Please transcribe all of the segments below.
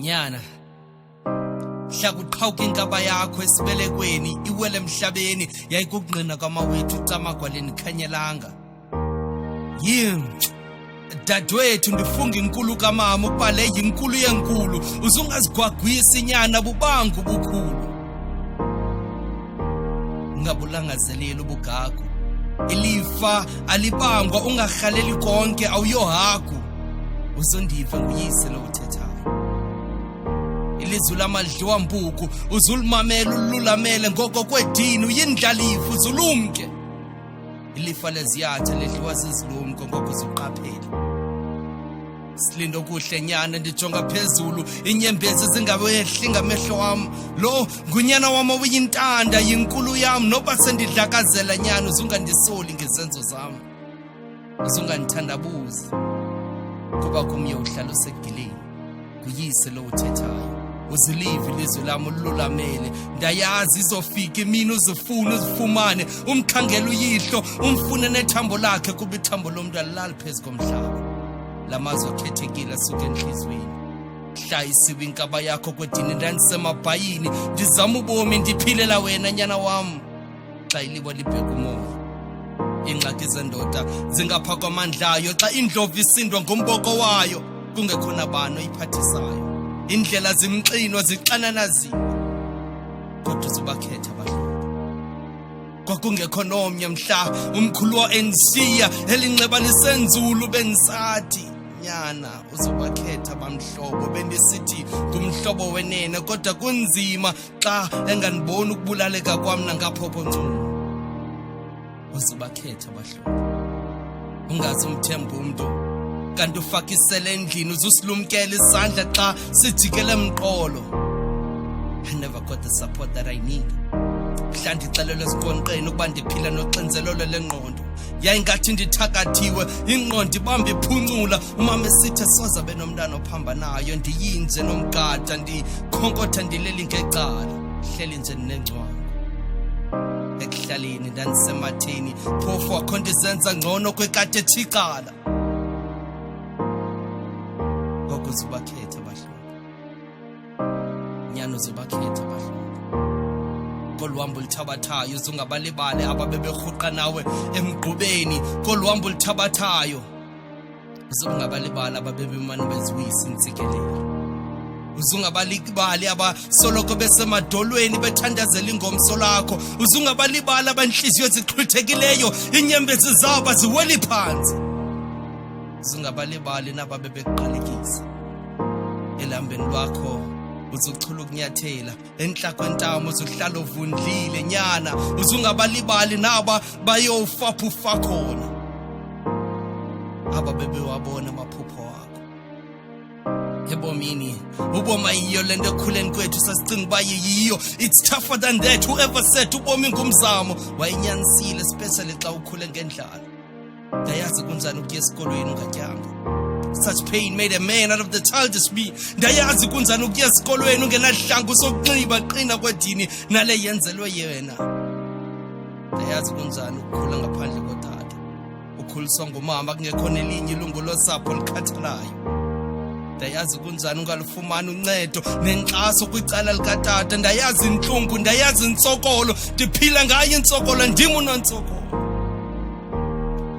Nyana, hlakuqhawuka inkaba yakho esibelekweni iwele emhlabeni yayikugqina kwamawethu ucamagwaleni khanyelanga. Dadwethu ndifunga inkulu kamama ukuba le yinkulu yenkulu uzungazigwagwisa inyana bubangu bukhulu. Ungabulangazeleli ubugagu, ilifa alibangwa ungarhaleli konke awuyohagu. Uzondiva nguyise lo uthethayo. Ilizwi lamadliwa mbuku uzulimamela ululamele ngoko kwedini uyindlalifu uzulumke. Ilifa leziyatha ledliwa zizilumko ngoko uzuqaphele. Silindo kuhle nyana ndijonga phezulu inyembezi zingabehli ngamehlo wami. Lo ngunyana wami oyintanda yinkulu yami noba sendidlakazela nyana uzungandisoli ngezenzo zami. Uzungandithandabuzi kuba kumye uhlala usegileni kuyise lo uthethayo. Uzilive ilizwi lami ululamele ndayazi izofika imini uzifuna uzifumane umkhangela uyihlo umfune nethambo lakhe kuba ithambo lomuntu alilali phezu komhlaba. Lamazwi akhethekile asuka enhlizweni. Hlayisiwe inkaba yakho kwedini ndandisemabhayini ndizama ubomi ndiphilela wena nyana wami. Xa ilibo libheka umoya ingxaki zendoda zingapha kwamandlayo xa indlovu isindwa ngomboko wayo kungekhona bani oyiphathisayo. Indlela zimxinwa zixananaziwe kodwa uzobakhetha abadlali. Kwakungekho nomnye mhla umkhulu wa-NCya elinxeba lisenzulu bendisathi nyana uzobakhetha bamhlobo bendisithi ngumhlobo wenene kodwa kunzima xa engandiboni ukubulaleka kwami nangaphopho ncumo. Uzobakhetha abahlobo ungazi umthemba umuntu kanti ufakisele endlini uzusilumkela isandla xa sijikele emqolo. I never got the support that I need. Mhla ndixelelwe esikonqeni ukuba ndiphila noxinzelelo lengqondo yayingathi ndithakathiwe ingqondo ibamba iphuncula umama esithi soza benomntana ophambanayo ndiyinje nomgada ndikhonkotha ndileli ngecala hleli nje nencwangu. Ekuhlaleni ndandisematheni phofu wakho ndizenza ngcono kwekade ethikala. Ngoko uzobakhetha abahlobo nyana uzobakhetha abahlobo. Koluhambo oluthabathayo uzungabalibale ababeberhuqa nawe emgqubeni. Koluhambo oluthabathayo uzungabalibale ababebemane beziwisa intsikelelo. Uzungabalibali abasoloko besemadolweni bethandazela ingomso lakho. Uzungabalibali abanhliziyo zixhuthekileyo inyembezi zabo ziweli phansi. Uzungabalibali nababebeqalekisa elambeni lwakho uzuchula ukunyathela enhlakwentambo uzuhlala uvundlile nyana. Uzungabalibali naba bayofaphufa khona ababebewabona amaphupho wakho ebomini. Uboma yiyo lento ekhuleni kwethu sasicinga uba yiyo. It's tougher than that. Whoever said ubomi ngumzamo wayinyanisile especially xa ukhule ngendlala. Ndayazi kunjani ukuya esikolweni ungatyanga. Such pain made a man out of the childish me. Ndayazi kunjani ukuya esikolweni ungenadlanga usokunxiba qina kwedini nale yenzelwe yena. Ndayazi kunjani ukukhula ngaphandle kotata ukhuliswa ngumama kungekho nelinye ilungu losapho likhathalayo. Ndayazi kunjani ungalufumani uncedo nenkxaso kwicala likatata. Ndayazi intlungu ndayazi intsokolo ndiphila ngayo intsokolo ndim unontsokolo.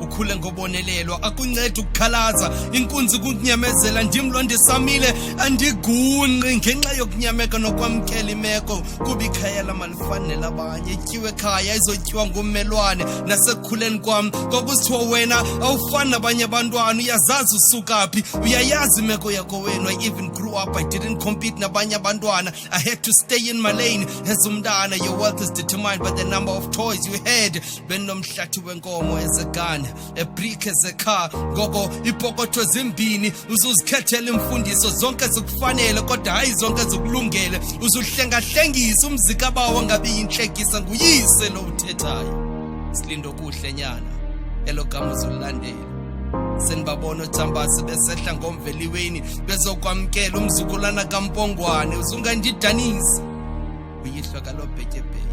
Ukhule ngobonelelwa akunceda ukukhalaza inkunzi kunyamezela ndim lo ndisamile andigunqi ngenxa yokunyameka nokwamkela imeko kuba ikhaya lamalifane labanye. Ityiwe ekhaya izotyiwa ngummelwane nasekukhuleni kwam kwakusithiwa wena awufani nabanye abantwana uyazazi usukaphi uyayazi imeko yakho wena. I even grew up I didn't compete nabanye abantwana. I had to stay in my lane as umntana. Your wealth is determined by the number of toys you had. Benomhlathi wenkomo ezegane ebrick ezekha ngoko ipokotho zimbini uzuzikhethela imfundiso zonke zikufanele kodwa hayi zonke zikulungele. Uzuhlengahlengisa umzika bawo ngabe yinhlekisa nguyise lo uthethayo. Silindo kuhle nyana elo gama uzulandela. Senibabona uThambasi besehla ngomveliweni bezokwamkela umzukulwana kaMpongwane. Uzungandidanisi uyihlwa kalobhetshebhe